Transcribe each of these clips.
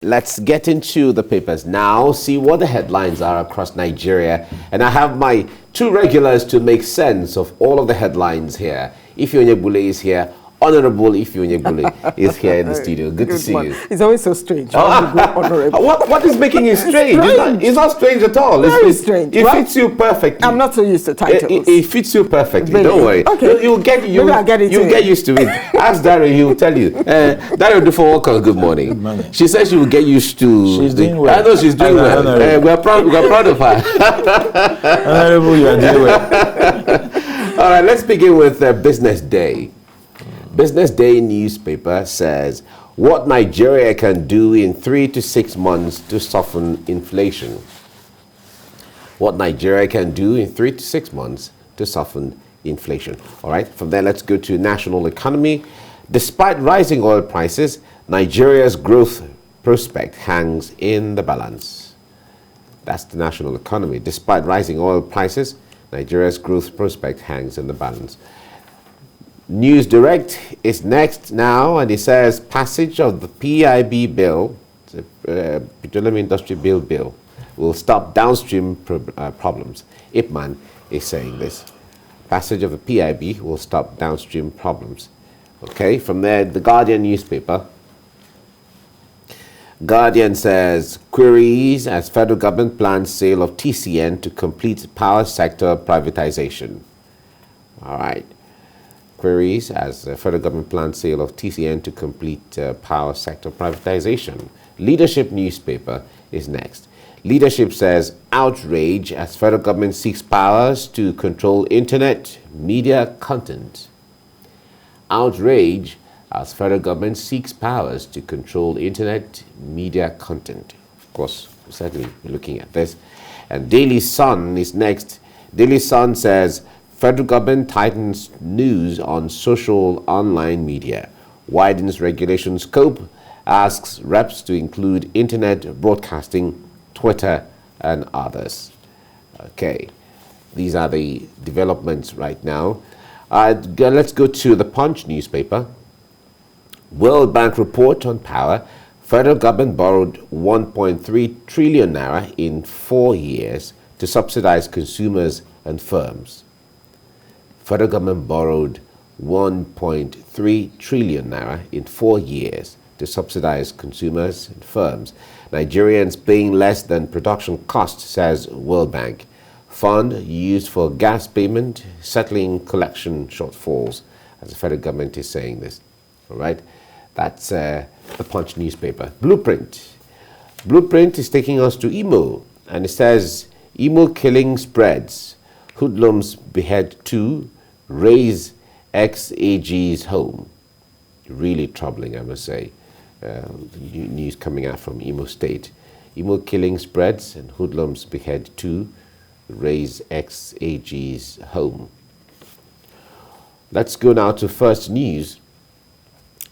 Let's get into the papers now, see what the headlines are across Nigeria. And I have my two regulars to make sense of all of the headlines here. Ifeonyebule is here. Honorable Ifeonyebule is here in the studio. Good to see you. It's always so strange. What is making it strange? It's not strange at all. Very strange. It fits you perfectly. I'm not so used to titles. It fits you perfectly. Really? Don't worry. Okay. You'll get used to it. Ask Daryl, he will tell you. Daryl Dufo, good morning. Good morning. She says she will get used to. She's doing well. I know she's doing well. We're proud of her. Honorable, you are doing well. All right, let's begin with Business Day. Business Day newspaper says what Nigeria can do in 3 to 6 months to soften inflation. What Nigeria can do in 3 to 6 months to soften inflation. All right, from there, let's go to national economy. Despite rising oil prices, Nigeria's growth prospect hangs in the balance. That's the national economy. Despite rising oil prices, Nigeria's growth prospect hangs in the balance. News Direct is next now, and it says passage of the PIB bill, the Petroleum Industry Bill, will stop downstream problems. Ipman is saying this. Passage of the PIB will stop downstream problems. Okay, from there, the Guardian newspaper. Guardian says, queries as federal government plans sale of TCN to complete power sector privatization. All right. Queries as the federal government plans sale of TCN to complete power sector privatization. Leadership newspaper is next. Leadership says, outrage as federal government seeks powers to control internet media content. Outrage as federal government seeks powers to control internet media content. Of course, we're certainly looking at this. And Daily Sun is next. Daily Sun says, federal government tightens Noose on social online media, widens regulation scope, asks reps to include internet broadcasting, Twitter, and others. Okay, these are the developments right now. Let's go to the Punch newspaper. World Bank report on power. Federal government borrowed 1.3 trillion naira in 4 years to subsidize consumers and firms. Federal government borrowed 1.3 trillion naira in 4 years to subsidize consumers and firms. Nigerians paying less than production cost, says World Bank. Fund used for gas payment, settling collection shortfalls, as the federal government is saying this. All right, that's the Punch newspaper. Blueprint. Blueprint is taking us to Imo, and it says Imo killing spreads. Hoodlums behead 2. Raise ex-AG's home. Really troubling, I must say. News coming out from Imo State. Imo killing spreads and hoodlums behead 2. Raise ex-AG's home. Let's go now to First News.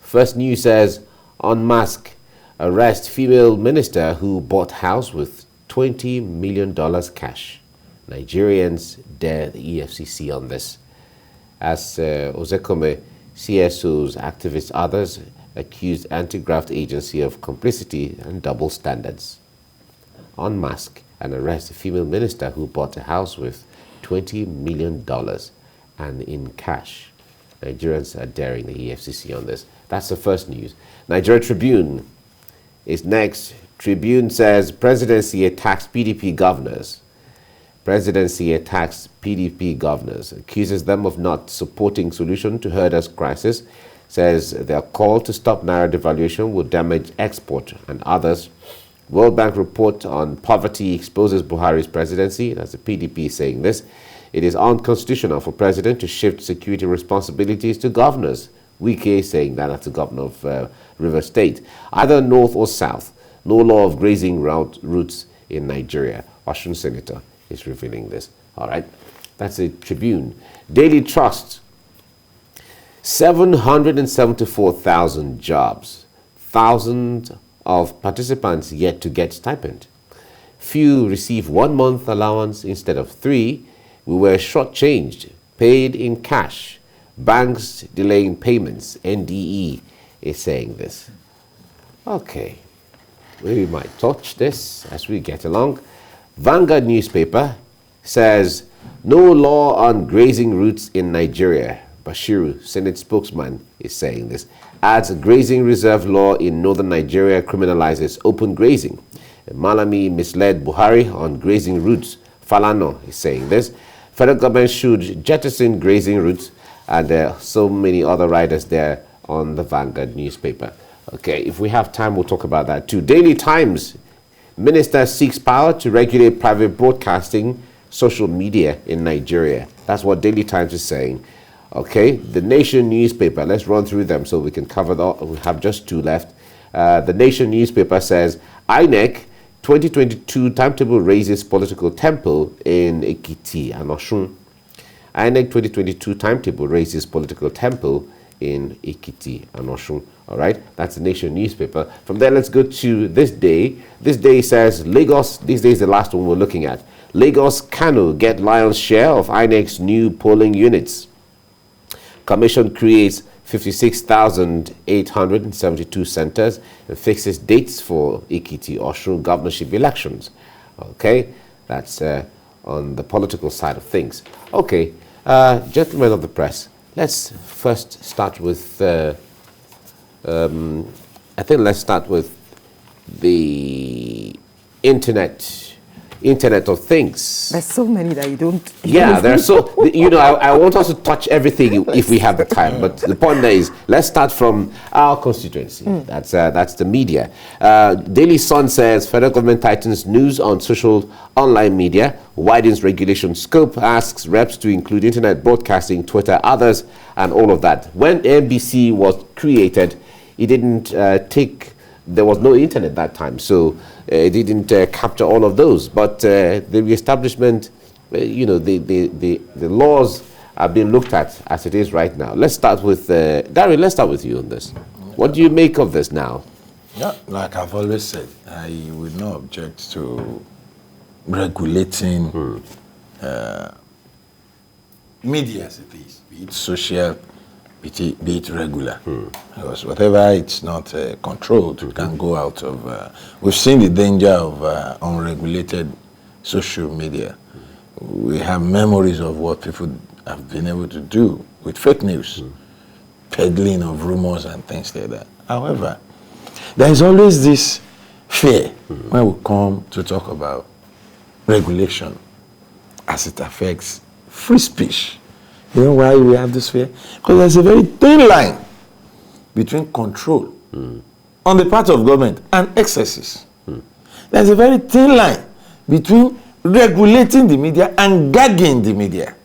First News says, unmask, arrest female minister who bought house with $20 million cash. Nigerians dare the EFCC on this. As Ozekome, CSOs, activists, others accused anti-graft agency of complicity and double standards. Unmask and arrest a female minister who bought a house with $20 million and in cash. Nigerians are daring the EFCC on this. That's the First News. Nigeria Tribune is next. Tribune says presidency attacks PDP governors. Presidency attacks PDP governors, accuses them of not supporting solution to herders' crisis, says their call to stop naira devaluation will damage export and others. World Bank report on poverty exposes Buhari's presidency. That's the PDP saying this. It is unconstitutional for president to shift security responsibilities to governors. Wike saying that, that's the governor of River State. Either north or south, no law of grazing routes in Nigeria. Washington Senator is revealing this. All right, that's the Tribune. Daily Trust, 774,000 jobs, thousands of participants yet to get stipend. Few receive 1 month allowance instead of 3. We were shortchanged, paid in cash. Banks delaying payments. NDE is saying this. Okay. we might touch this as we get along. Vanguard newspaper says, no law on grazing routes in Nigeria. Bashiru, Senate spokesman, is saying this. Adds grazing reserve law in northern Nigeria criminalizes open grazing. Malami misled Buhari on grazing routes. Falano is saying this. Federal government should jettison grazing routes, and there are so many other riders there on the Vanguard newspaper. Okay, if we have time, we'll talk about that too. Daily Times, minister seeks power to regulate private broadcasting, social media in Nigeria. That's what Daily Times is saying. Okay, the Nation newspaper, let's run through them so we can cover that. We have just two left. The Nation newspaper says, INEC 2022 timetable raises political tempo in Ekiti and Osun. INEC 2022 timetable raises political tempo in Ekiti and Osun. All right, that's the Nation newspaper. From there, let's go to This Day. This Day says, Lagos, this day is the last one we're looking at. Lagos, Kano get lion's share of INEC's new polling units. Commission creates 56,872 centers and fixes dates for Ekiti Osun governorship elections. Okay, that's on the political side of things. Okay, gentlemen of the press, let's first start with, I think let's start with the Internet of Things. There's so many that you don't. Yeah, there's so, I want us to touch everything if we have the time. But the point there is, let's start from our constituency. That's the media. Daily Sun says, federal government tightens news on social online media, widens regulation scope, asks reps to include internet broadcasting, Twitter, others, and all of that. When NBC was created, it didn't there was no internet that time, so it didn't capture all of those. But the reestablishment, the laws are being looked at as it is right now. Let's start with, Gary, let's start with you on this. What do you make of this now? Yeah, like I've always said, I would not object to regulating media as it is, be it social, be it regular. Because whatever it's not controlled can go out of... we've seen the danger of unregulated social media. We have memories of what people have been able to do with fake news, peddling of rumors and things like that. However, there is always this fear when we come to talk about regulation as it affects free speech. You know why we have this fear? Because there's a very thin line between control on the part of government and excesses. There's a very thin line between regulating the media and gagging the media.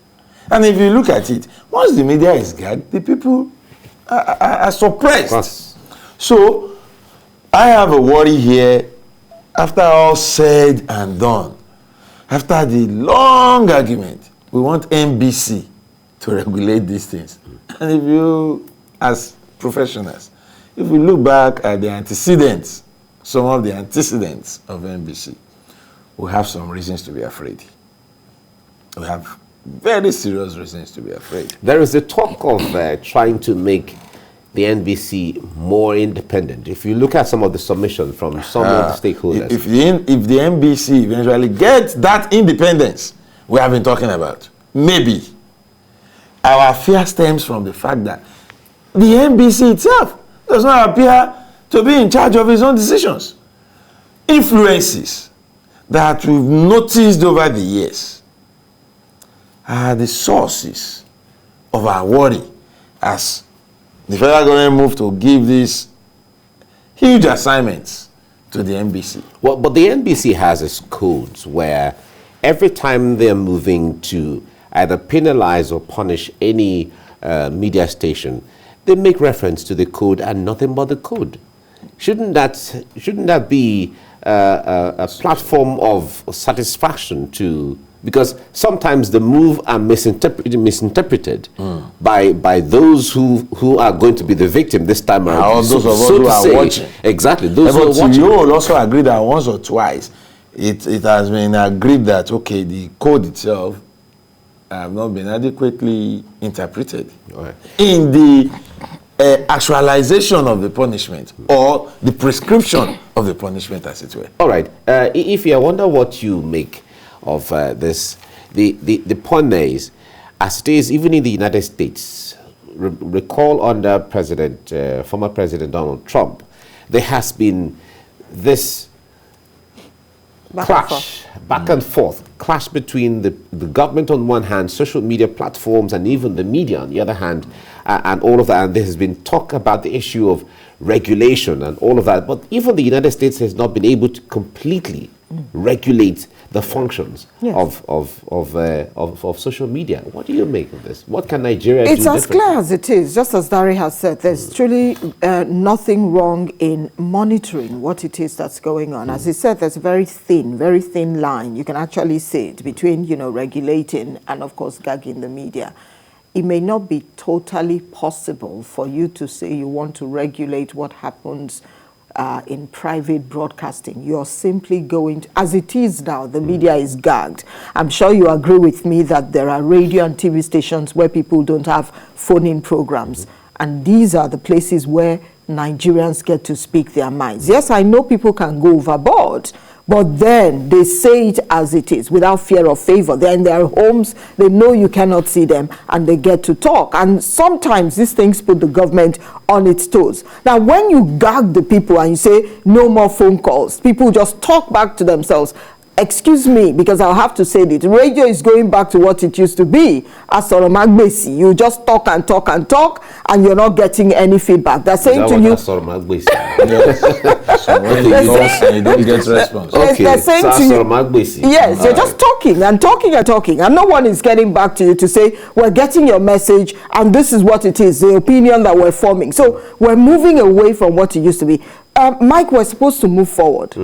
And if you look at it, once the media is gagged, the people are suppressed. So I have a worry here, after all said and done, after the long argument, we want NBC to regulate these things. And if you, as professionals, if we look back at the antecedents, some of the antecedents of NBC, we have some reasons to be afraid. We have very serious reasons to be afraid. There is a talk of trying to make the NBC more independent. If you look at some of the submissions from some of the stakeholders. If the NBC eventually gets that independence we have been talking about, maybe. Our fear stems from the fact that the NBC itself does not appear to be in charge of its own decisions. Influences that we've noticed over the years are the sources of our worry as the federal government moved to give these huge assignments to the NBC. Well, but the NBC has its codes where every time they're moving to either penalize or punish any media station, they make reference to the code and nothing but the code. Shouldn't that be a platform of satisfaction to, because sometimes the move are misinterpreted by those who are going to be the victim this time around. Those of us who are watching. Exactly, those who are But watching. you will also agree that once or twice it has been agreed that, okay, the code itself have not been adequately interpreted. Right. In the actualization of the punishment or the prescription of the punishment, as it were. All right. If I wonder what you make of this, the punies, as it is even in the United States. Recall under former President Donald Trump, there has been this back and forth clash between the government on one hand, social media platforms, and even the media on the other hand, and all of that. And there has been talk about the issue of regulation and all of that. But even the United States has not been able to completely regulate the functions of social media. What do you make of this? What can Nigeria do It's as differently? clear as it is. Just as Dari has said, there's truly nothing wrong in monitoring what it is that's going on. As he said, there's a very thin line. You can actually see it between, regulating and, of course, gagging the media. It may not be totally possible for you to say you want to regulate what happens in private broadcasting. You're simply going to, as it is now, the media is gagged. I'm sure you agree with me that there are radio and TV stations where people don't have phone-in programs. And these are the places where Nigerians get to speak their minds. Yes, I know people can go overboard, but then they say it as it is without fear of favor. They're in their homes, they know you cannot see them, and they get to talk. And sometimes these things put the government on its toes. Now, when you gag the people and you say no more phone calls, people just talk back to themselves. Excuse me, because I'll have to say it. Radio is going back to what it used to be. As Magbesi, you just talk and talk and talk, and you're not getting any feedback. They're saying to you, Yes. So when you call, you don't get response. Okay, they're saying to you, Magbesi. yes, you're just talking and talking and talking, and no one is getting back to you to say, we're getting your message, and this is what it is, the opinion that we're forming. So we're moving away from what it used to be. Mike, we're supposed to move forward.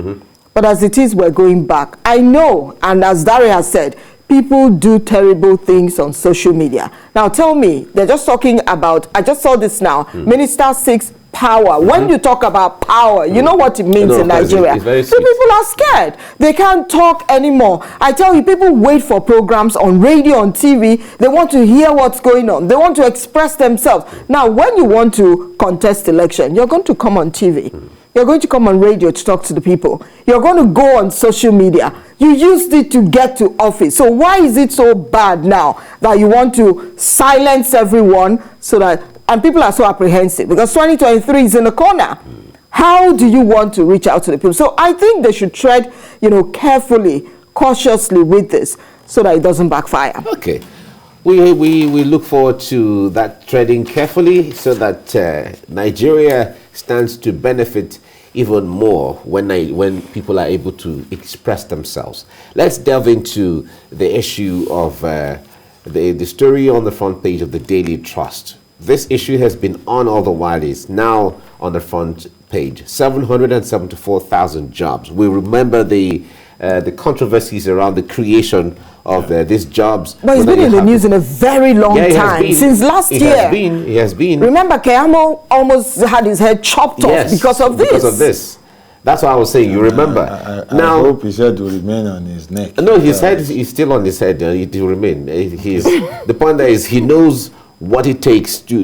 But as it is, we're going back. I know, and as Dari has said, people do terrible things on social media. Now tell me, they're just talking about, I just saw this now, Minister seeks power. When you talk about power, you know what it means in Nigeria. So people are scared. They can't talk anymore. I tell you, people wait for programs on radio, on TV. They want to hear what's going on. They want to express themselves. Now, when you want to contest election, you're going to come on TV. You're going to come on radio to talk to the people. You're going to go on social media. You used it to get to office. So why is it so bad now that you want to silence everyone so that, and people are so apprehensive because 2023 is in the corner. How do you want to reach out to the people? So I think they should tread, carefully, cautiously with this so that it doesn't backfire. Okay. We look forward to that treading carefully so that Nigeria stands to benefit even more when people are able to express themselves. Let's delve into the issue of the story on the front page of the Daily Trust. This issue has been on all the while. It's now on the front page. 774,000 jobs. We remember the controversies around the creation of these jobs. But it's been in the news in a very long time. Since last year. It has been. Remember, Keyamo almost had his head chopped off because of this. Because of this. That's what I was saying. You remember. I hope his head will remain on his neck. No, his head is still on his head. It will remain. The point there is he knows what it takes to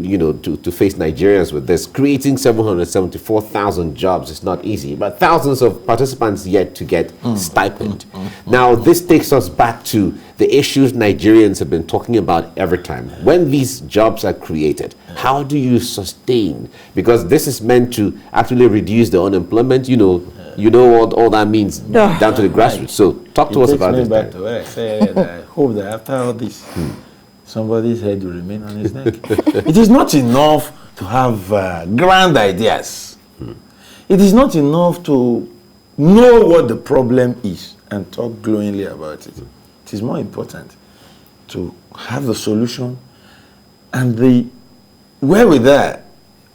face Nigerians with this. Creating 774,000 jobs is not easy, but thousands of participants yet to get stipend. Now, this takes us back to the issues Nigerians have been talking about every time. When these jobs are created, how do you sustain? Because this is meant to actually reduce the unemployment, all that means down to the grassroots. So talk to us about this. Back to what I said. I hope that after all this, somebody's head will remain on his neck. It is not enough to have grand ideas. It is not enough to know what the problem is and talk glowingly about it. It is more important to have the solution and the wherewithal,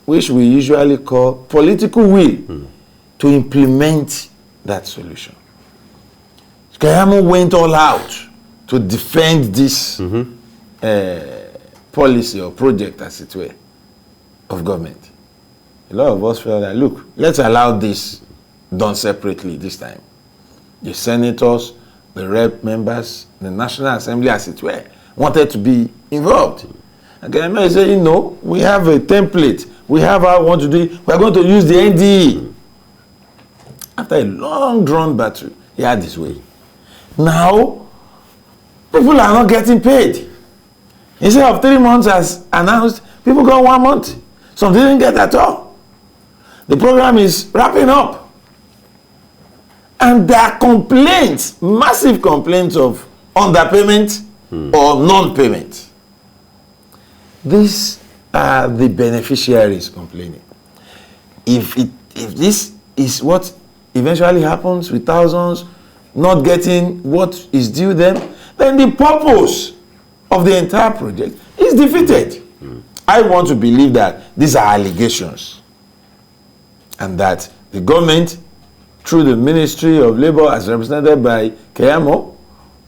which we usually call political will, to implement that solution. Keyamo went all out to defend this policy or project, as it were, of government. A lot of us felt that, look, let's allow this done separately this time. The senators, the rep members, the National Assembly, as it were, wanted to be involved. And Keyamo said, we have a template. we have how we want to do it. We are going to use the NDE. After a long drawn battle, he had his way. Now, people are not getting paid. Instead of 3 months as announced, people got 1 month. Some didn't get at all. The program is wrapping up. And there are complaints, massive complaints of underpayment or non-payment. These are the beneficiaries complaining. If this is what eventually happens with thousands not getting what is due them, then the purpose of the entire project is defeated. I want to believe that these are allegations and that the government, through the Ministry of Labour as represented by Keyamo,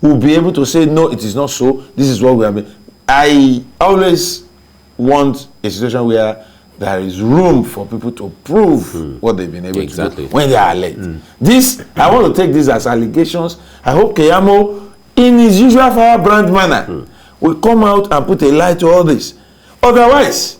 will be able to say, no, it is not so, this is what we have been. I always want a situation where there is room for people to prove what they've been able to do when they are late. This, I want to take this as allegations. I hope Keyamo, in his usual firebrand manner, will come out and put a light to all this. Otherwise,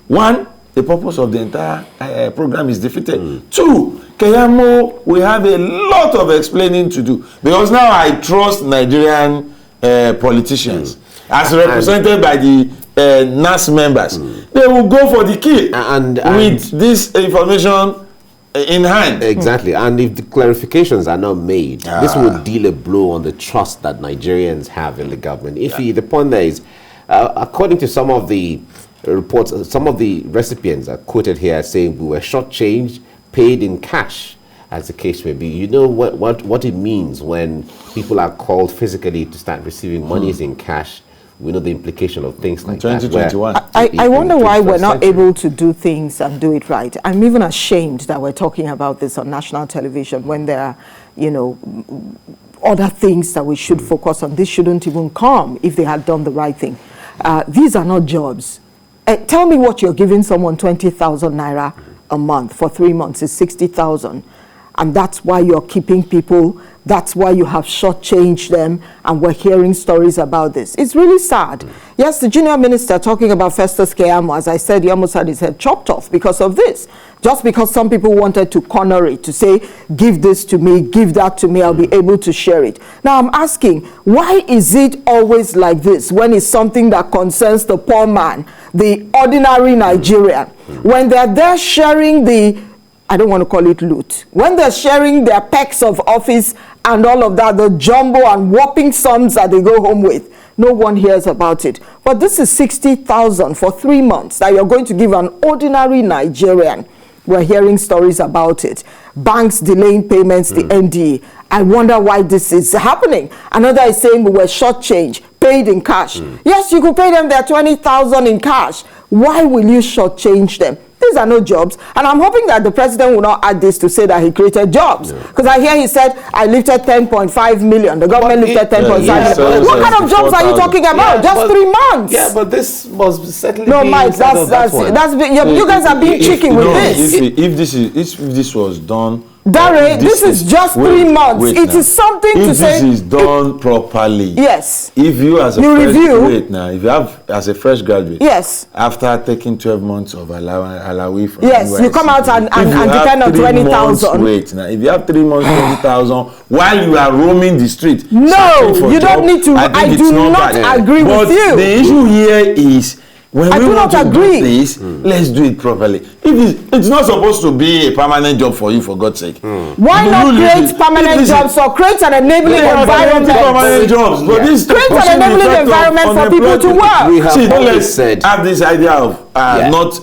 one, the purpose of the entire program is defeated. Two, Keyamo will have a lot of explaining to do, because now I trust Nigerian politicians as represented by the NAS members. They will go for the kill and with this information in hand. Exactly. And if the clarifications are not made, this will deal a blow on the trust that Nigerians have in the government. The point there is, according to some of the reports, some of the recipients are quoted here saying we were shortchanged, paid in cash, as the case may be. You know what it means when people are called physically to start receiving monies in cash. We know the implication of things like 2021. that. I wonder why we're not able to do things and do it right. I'm even ashamed that we're talking about this on national television when there are, other things that we should focus on. This shouldn't even come if they had done the right thing. These are not jobs. Tell me what you're giving someone 20,000 naira a month for 3 months is 60,000. And that's why you're keeping people. That's why you have shortchanged them, and we're hearing stories about this. It's really sad. Yes, the junior minister talking about Festus Keyamo, as I said, he almost had his head chopped off because of this. Just because some people wanted to corner it, to say, give this to me, give that to me, I'll be able to share it. Now I'm asking, why is it always like this when it's something that concerns the poor man, the ordinary Nigerian? When they're there sharing the, I don't want to call it loot, when they're sharing their packs of office and all of that, the jumbo and whopping sums that they go home with, no one hears about it. But this is 60,000 for 3 months that you're going to give an ordinary Nigerian. We're hearing stories about it. Banks delaying payments, the NDA. I wonder why this is happening. Another is saying we were shortchanged, paid in cash. Yes, you could pay them their 20,000 in cash. Why will you shortchange them? These are no jobs. And I'm hoping that the president will not add this to say that he created jobs. Because I hear he said, I lifted 10.5 million. The government lifted 10.5 million. What kind of jobs are you talking about? Just 3 months. Yeah, but this was certainly no, Mike, you guys are being cheeky with this. If this was done, Dare, this is just 3 months. It is something to say. If this is done properly. Yes. If you as a fresh graduate now, if you have as a fresh graduate. Yes. After taking 12 months of allowance from yes, NYC, you come out and depend on 20,000. Wait now, if you have 3 months 20,000 while you are roaming the street. No, you don't need to. I do not agree with you. The issue here is, when I we do want not to agree. do this, let's do it properly. If it's not supposed to be a permanent job for you, for God's sake. Why not create permanent jobs or create an enabling environment? Permanent jobs, but this create an enabling environment for people to work. See, let's have this idea of not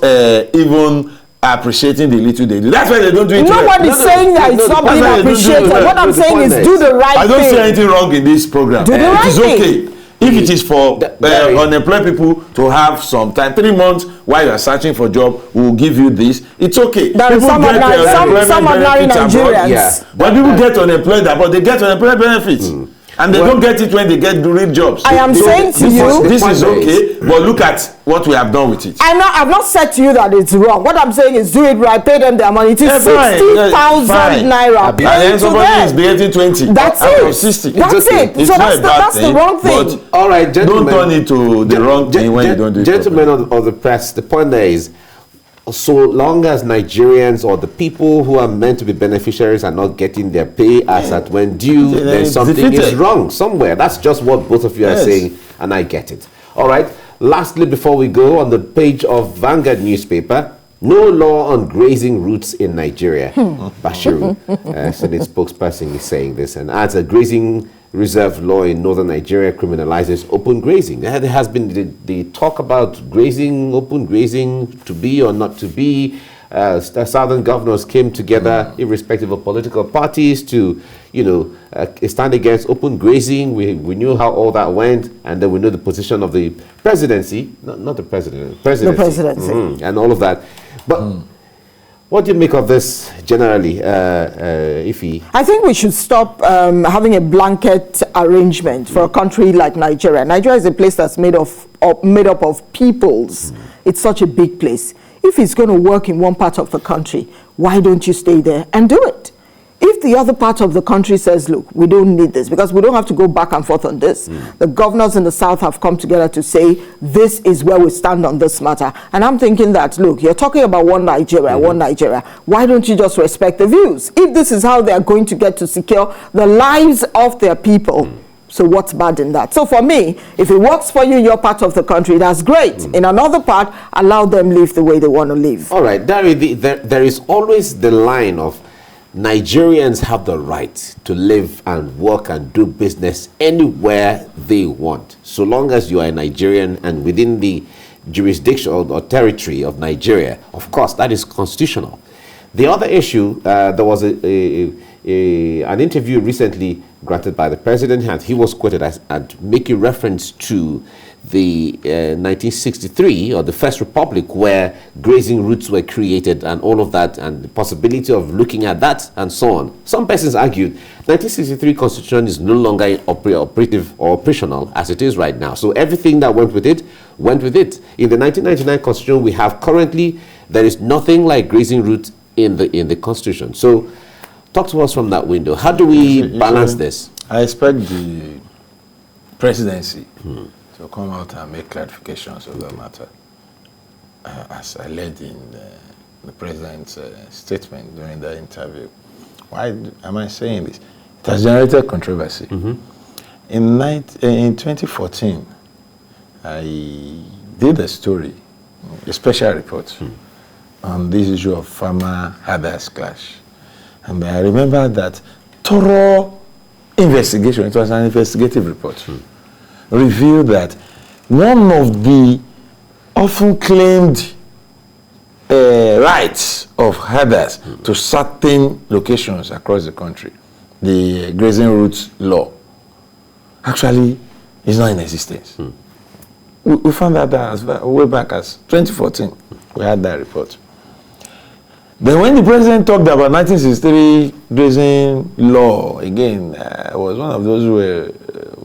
even appreciating the little they do. That's why they don't do it. Nobody's saying that it's not being appreciated. What I'm saying is do the right thing. I don't see anything wrong in this program. Do the right thing. It is okay. If it is for unemployed people to have some time, 3 months while you are searching for a job, we will give you this. It's okay. There are some ordinary Nigerians. When people get unemployed abroad, they get unemployment benefits. And they don't get it when they get real jobs. I am saying to you, this is okay, but look at what we have done with it. I've not said to you that it's wrong. What I'm saying is do it right, pay them their money. It is 60,000 naira. And then somebody is getting 20. That's it. 60. That's it. It's so not that's the wrong thing. But all right, gentlemen, don't turn it to the wrong thing when you don't do it. Gentlemen of the press, the point there is, so long as Nigerians or the people who are meant to be beneficiaries are not getting their pay as at when due, then something is wrong somewhere. That's just what both of you are saying, and I get it. All right. Lastly, before we go, on the page of Vanguard newspaper, no law on grazing routes in Nigeria. Bashiru, Senate spokesperson, is saying this, and adds a grazing reserve law in northern Nigeria criminalizes open grazing. There has been the talk about grazing, open grazing, to be or not to be. The southern governors came together, irrespective of political parties, to stand against open grazing. We knew how all that went, and then we know the position of the presidency, not the president, presidency, the presidency, and all of that. But what do you make of this generally, Ife? I think we should stop having a blanket arrangement for a country like Nigeria. Nigeria is a place that's made up of peoples. It's such a big place. If it's going to work in one part of the country, why don't you stay there and do it? If the other part of the country says, look, we don't need this, because we don't have to go back and forth on this. The governors in the south have come together to say, this is where we stand on this matter. And I'm thinking that, look, you're talking about one Nigeria, one Nigeria. Why don't you just respect the views? If this is how they are going to get to secure the lives of their people, so what's bad in that? So for me, if it works for you in your part of the country, that's great. In another part, allow them live the way they want to live. All right, there is always the line of Nigerians have the right to live and work and do business anywhere they want, so long as you are a Nigerian and within the jurisdiction or territory of Nigeria. Of course, that is constitutional. The other issue, there was an interview recently granted by the president, and he was quoted as making reference to the 1963 or the First Republic, where grazing routes were created and all of that, and the possibility of looking at that and so on. Some persons argued 1963 constitution is no longer operative or operational as it is right now. So everything that went with it went with it. In the 1999 constitution we have currently, there is nothing like grazing route in the constitution. So talk to us from that window. How do we balance this? I expect the presidency to come out and make clarifications of the matter, as I led in the president's statement during the interview. Why am I saying this? It has generated controversy. In 2014, I did a story, a special report, on this issue of farmer-herders clash. And I remember that thorough investigation, it was an investigative report, revealed that one of the often claimed rights of herders to certain locations across the country, the grazing routes law, actually is not in existence. We found that as way back as 2014. We had that report. Then when the president talked about 1963 grazing law, again, I was one of those who were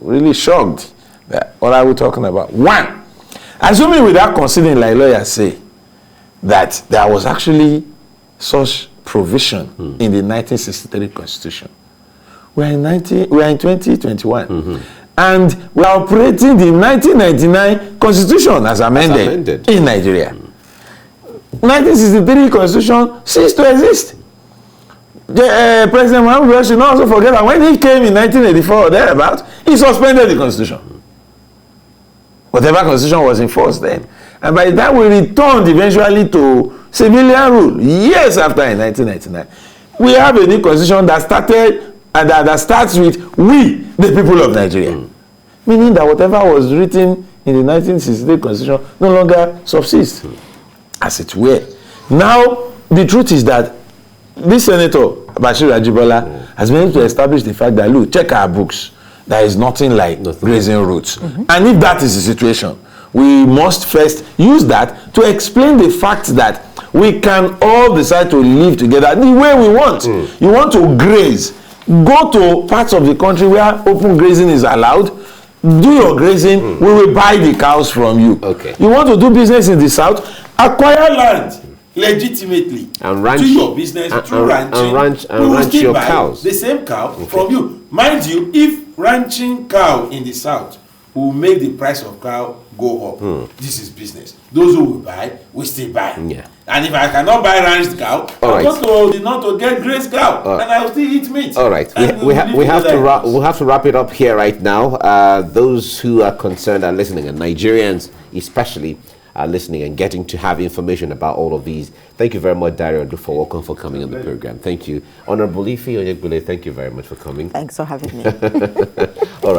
really shocked that what are we talking about? One, assuming without considering, like lawyers say, that there was actually such provision in the 1963 constitution. We are in 2021. And we are operating the 1999 constitution as amended in Nigeria. 1963 constitution ceased to exist. President Muhammadu Buhari should not also forget that when he came in 1984 or thereabout, he suspended the constitution. Whatever constitution was in force then. And by the time we returned eventually to civilian rule, years after in 1999, we have a new constitution that started and that starts with we, the people of Nigeria. Meaning that whatever was written in the 1963 constitution no longer subsists, as it were. Now, the truth is that this Senator, Bashir Ajibola, has been able to establish the fact that, look, check our books. There is nothing like grazing routes. And if that is the situation, we must first use that to explain the fact that we can all decide to live together the way we want. You want to graze. Go to parts of the country where open grazing is allowed. Do your grazing. We will buy the cows from you. Okay. You want to do business in the south? Acquire land legitimately. And ranch, do your business through ranching. And ranch your cows. The same cow from you. Mind you, if ranching cow in the south will make the price of cow go up, this is business. Those who will buy will still buy. Yeah. And if I cannot buy ranched cow, All I'll go to not to get grazed cow, and I will still eat meat. All right, we have to wrap it up here right now. Those who are concerned are listening, and Nigerians especially are listening and getting to have information about all of these. Thank you very much, Dario and Dufo. Welcome for coming on the program. Thank you. Honorable Ife Onyegbule, thank you very much for coming. Thanks for having me. All right.